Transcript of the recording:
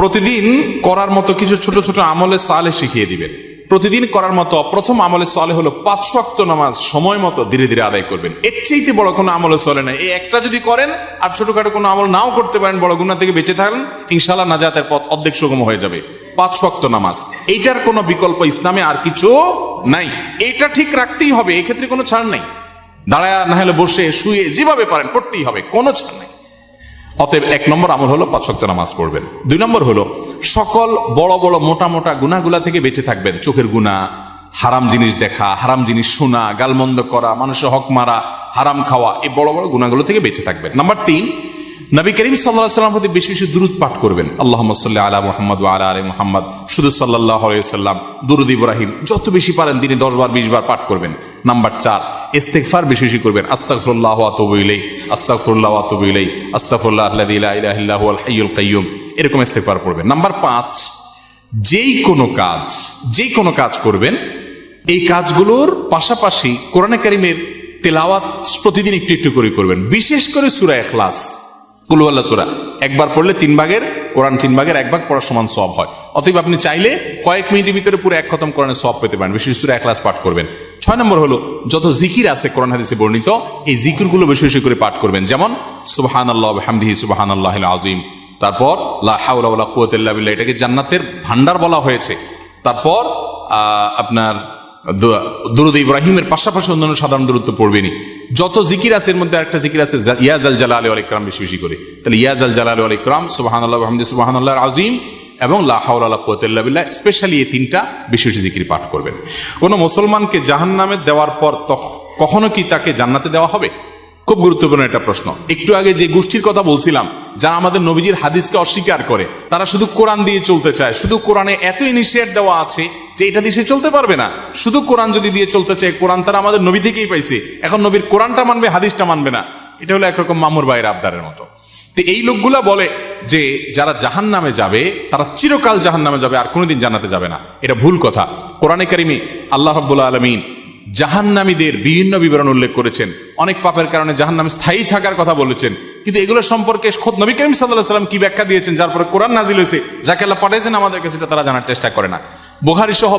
প্রতিদিন করার মতো কিছু ছোট ছোট আমলে সালেহ শিখিয়ে দিবেন। প্রতিদিন করার মতো প্রথম আমলে সালেহ হলো 5 ওয়াক্ত নামাজ সময় মতো ধীরে ধীরে আদায় করবেন। এর চাইতে বড় কোনো আমলে চলে না। এই একটা যদি করেন আর ছোটখাটো কোনো আমল নাও করতে পারেন, বড় গুনাহ থেকে বেঁচে থাকেন, ইনশাআল্লাহ নাজাতের পথ অর্ধেক সুগম হয়ে যাবে। 5 ওয়াক্ত নামাজ, এইটার কোনো বিকল্প ইসলামে আর কিছু নাই। এটা ঠিক রাখতেই হবে, এই ক্ষেত্রে কোনো ছাড় নাই। দাঁড়ায় না হলে বসে শুয়ে যেভাবে পারেন পড়তেই হবে, কোনো ছাড় নাই। অতএব 1 নম্বর আমল হলো 5 ওয়াক্ত নামাজ পড়বেন। 2 নম্বর হলো সকল বড় বড় মোটা মোটা গুনাহগুলা থেকে বেঁচে থাকবেন। চোখের গুনাহ, হারাম জিনিস দেখা, হারাম জিনিস শোনা, গালমন্দ করা, মানুষের হক মারা, হারাম খাওয়া, এই বড় বড় গুনাহগুলো থেকে বেঁচে থাকবেন। নাম্বার 3, নবী করিম সাল্লাল্লাহু আলাইহি ওয়াসাল্লাম প্রতি বেশি বেশি দুরূদ পাঠ করবেন। আল্লাহুম্মা সাল্লি আলা মুহাম্মদ ওয়া আলা আলি মুহাম্মদ, শুধু সাল্লাল্লাহু আলাইহি ওয়াসাল্লাম, দুরূদ ইব্রাহিম যত বেশি পারেন দিনে 10 বার 20 বার পাঠ করবেন। নাম্বার 4, ইস্তিগফার বেশি বেশি করবেন। আস্তাগফিরুল্লাহ ওয়া আতুবু ইলাইহি, আস্তাগফিরুল্লাহ ওয়া আতুবু ইলাইহি, আস্তাগফিরুল্লাহ আল্লাযী লা ইলাহা ইল্লা হুয়াল হাইয়ুল কাইয়্যুম, এরকম ইস্তিগফার পড়বেন। নাম্বার 5, যেই কোনো কাজ করবেন, এই কাজগুলোর পাশাপাশি কোরআনে কারীমের তেলাওয়াত প্রতিদিন একটু একটু করে করবেন। বিশেষ করে সূরা ইখলাস, কুল হুয়াল্লাহ সূরা একবার পড়লে 3 ভাগের কোরআন 3 ভাগের 1 ভাগ পড়ার সমান সওয়াব হয়। অতএব আপনি চাইলে কয়েক মিনিটের ভিতরে পুরো 1 খতম কোরআনের সওয়াব পেতে পারেন। বিশেষ সূরা ইখলাস পাঠ করবেন। 6 নম্বর হলো যত জিকির আছে কোরআন হাদিসে বর্ণিত, এই জিকিরগুলো বেশি বেশি করে পাঠ করবেন। যেমন সুবহানাল্লাহ ওয়া বিহামদিহি সুবহানাল্লাহিল আযীম, তারপর লা হাওলা ওয়ালা কুওয়াতা ইল্লা বিল্লাহ, এটাকে জান্নাতের ভান্ডার বলা হয়েছে। তারপর আপনার দুরূদ ইব্রাহিমের পাশাপাশি অন্যান্য সাধারণ দুরূদ তো পড়বেনই। যত জিকির আছে এর মধ্যে একটা জিকির আছে ইয়া জাল জালালি ওয়াল ইকরাম, বেশি বেশি করে। তাহলে ইয়া জাল জালালি ওয়াল ইকরাম, সুবহানাল্লাহ ওয়া বিহামদিহি সুবহানাল্লাহিল আযীম এবং লা হাওলা ওয়ালা কুওয়াতা ইল্লা বিল্লাহ, স্পেশালি এই 3টা বেশি বেশি জিকির পাঠ করবেন। কোন মুসলমানকে জাহান্নামে দেওয়ার পর কখনো কি তাকে জান্নাতে দেওয়া হবে? খুব গুরুত্বপূর্ণ একটা প্রশ্ন। একটু আগে যে গোষ্ঠীর কথা বলছিলাম, যারা আমাদের নবীজির হাদিসকে অস্বীকার করে, তারা শুধু কোরআন দিয়ে চলতে চায়। শুধু কোরআনে এত ইনিশিয়েট দেওয়া আছে যে এটা দিয়ে সে চলতে পারবে না। শুধু কোরআন যদি দিয়ে চলতে চায়, কোরআন তারা আমাদের নবী থেকেই পাইছে, এখন নবীর কোরআনটা মানবে, হাদিসটা মানবে না। এটা হলো একরকম মামুর ভাইয়ের আবদারের মতো। তো এই লোকগুলা বলে যে যারা জাহান্নামে যাবে তারা চিরকাল জাহান্নামে যাবে, আর কোনোদিন জান্নাতে যাবে না। এটা ভুল কথা। কোরআনে কারিমে আল্লাহ রাব্বুল আলামিন জাহান্নামীদের বিভিন্ন বিবরণ উল্লেখ করেছেন। অনেক পাপের কারণে জাহান্নামে স্থায়ী থাকার কথা বলেছেন, কিন্তু এগুলো সম্পর্কে খোদ নবী করিম সাল্লাল্লাহু আলাইহি ওয়াসাল্লাম কি ব্যাখ্যা দিয়েছেন, যার পরে কোরআন নাজিল হয়েছে, যাকে আল্লাহ পাঠিয়েছেন আমাদের কাছে, সেটা তারা জানার চেষ্টা করে না। বুখারী সহ